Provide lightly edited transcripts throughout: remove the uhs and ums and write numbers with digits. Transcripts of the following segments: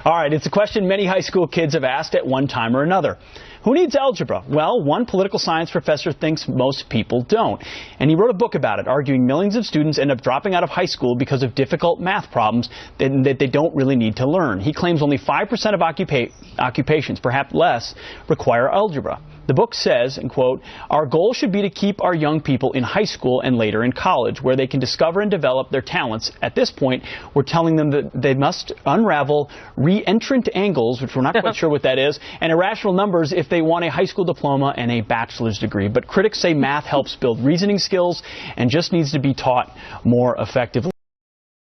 All right, it's a question many high school kids have asked at one time or another. Who needs algebra? Well, one political science professor thinks most people don't. And he wrote a book about it, arguing millions of students end up dropping out of high school because of difficult math problems that they don't really need to learn. He claims only 5% of occupations, perhaps less, require algebra. The book says, and quote, "Our goal should be to keep our young people in high school and later in college, where they can discover and develop their talents. At this point, we're telling them that they must unravel reentrant angles," which we're not quite sure what that is, "and irrational numbers if they want a high school diploma and a bachelor's degree. But critics say math helps build reasoning skills and just needs to be taught more effectively."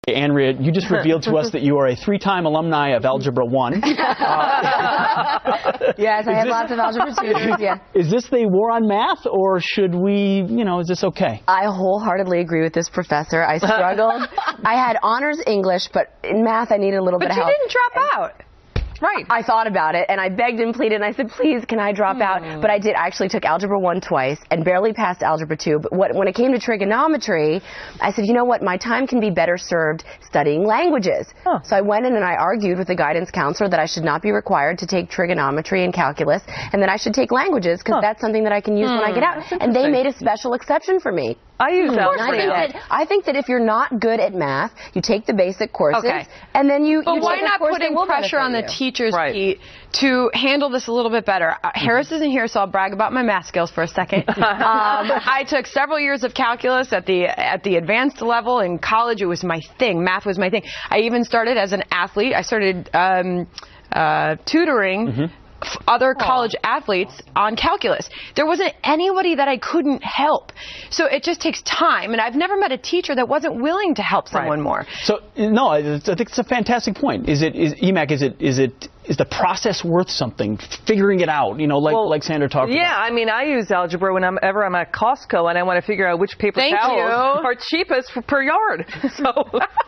Andrea, you just revealed to us that you are a 3-time alumni of Algebra 1. Yes, I have lots of algebra tutors, yeah. Is this the war on math, or should we, is this okay? I wholeheartedly agree with this professor. I struggled. I had honors English, but in math I needed a little bit of help. But you didn't drop out. Right. I thought about it, and I begged and pleaded, and I said, please, can I drop out? But I did. I actually took Algebra 1 twice and barely passed Algebra 2. But when it came to trigonometry, I said, you know what, my time can be better served studying languages. So I went in and I argued with the guidance counselor that I should not be required to take trigonometry and calculus, and that I should take languages, because that's something that I can use when I get out. And they made a special exception for me. I use algebra. I think that if you're not good at math, you take the basic courses, and then you But why take not putting pressure on the teachers, Pete, to handle this a little bit better? Harris isn't here, so I'll brag about my math skills for a second. I took several years of calculus at the advanced level. In college, it was my thing. Math was my thing. I even started as an athlete. I started tutoring other college athletes on calculus. There wasn't anybody that I couldn't help. So it just takes time, and I've never met a teacher that wasn't willing to help someone more. So no, I think it's a fantastic point. Is the process worth something? Figuring it out, like Sandra talked about. Yeah, I mean, I use algebra whenever I'm at Costco and I want to figure out which paper towels are cheapest per yard,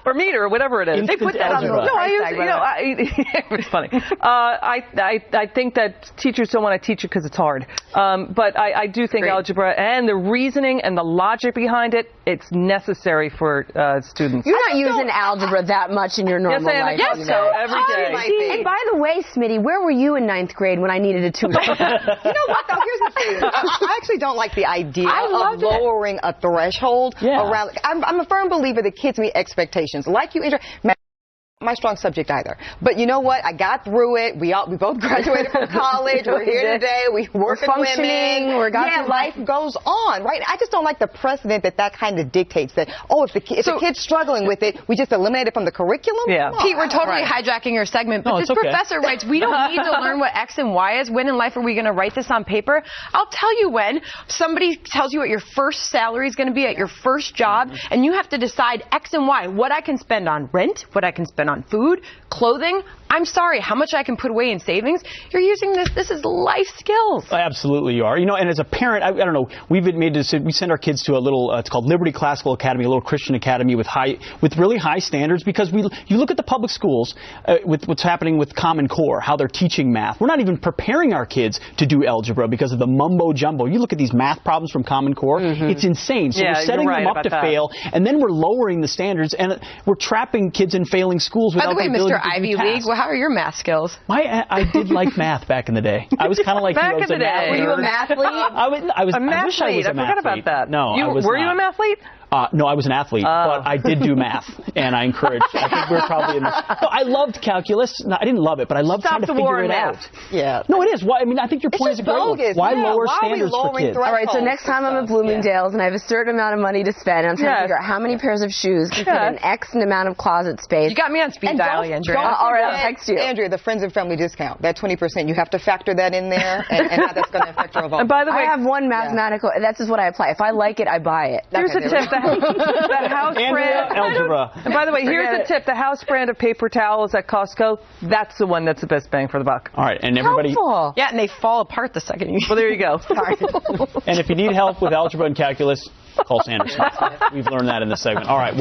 or meter, or whatever it is. They put that algebra. No, I use. It's funny. I think that teachers don't want to teach it because it's hard. But I do think algebra and the reasoning and the logic behind it, it's necessary for students. You're not using algebra that much in your normal life. Yes, so every day. And by the way, Smitty, where were you in 9th grade when I needed a tutor? You know what, though? Here's the thing. I actually don't like the idea of lowering a threshold around. I'm a firm believer that kids meet expectations. Like you, my strong subject either. But you know what? I got through it. We both graduated from college. We're here today. We're functioning. Life goes on, right? I just don't like the precedent that kind of dictates that, if the kid's struggling with it, we just eliminate it from the curriculum? Yeah. Pete, we're totally hijacking your segment, but this professor writes, we don't need to learn what X and Y is. When in life are we going to write this on paper? I'll tell you when. Somebody tells you what your first salary is going to be at your first job, and you have to decide X and Y, what I can spend on rent, what I can spend on food, clothing. I'm sorry, how much I can put away in savings? You're using this is life skills. Absolutely you are. And as a parent, I don't know, we've made a decision. We send our kids to a little, it's called Liberty Classical Academy, a little Christian academy with really high standards, because you look at the public schools with what's happening with Common Core, how they're teaching math. We're not even preparing our kids to do algebra because of the mumbo jumbo. You look at these math problems from Common Core, it's insane. So we're setting them up to fail, and then we're lowering the standards, and we're trapping kids in failing schools without the ability to do Mr. Ivy League, how are your math skills? I did like math back in the day. I was kind of like back in the day. Were you a mathlete? I wish I was a mathlete. I forgot about that. No, I was Were you a mathlete? No, I was an athlete, but I did do math, and I encouraged. I think we're probably in this. No, I loved calculus. No, I didn't love it, but I loved trying to figure it out. Yeah. No, it is. Why? I mean, I think your point is a great one. Why lower standards for kids? All right, so next time I'm at Bloomingdale's and I have a certain amount of money to spend, I'm trying to figure out how many pairs of shoes can fit an X amount of closet space. You got me on speed dial, Andrea. All right, I'll text you. Andrea, the friends and family discount, that 20%, you have to factor that in there, and how that's going to affect your vote. And by the way, I have one mathematical, that's just what I apply. If I like it, I buy it. Here's the tip. That house brand algebra. And by the way, here's the tip: the house brand of paper towels at Costco, that's the one that's the best bang for the buck. All right, and everybody. Helpful. Yeah, and they fall apart the second you. Well, there you go. And if you need help with algebra and calculus, call Sandra Smith. We've learned that in this segment. All right,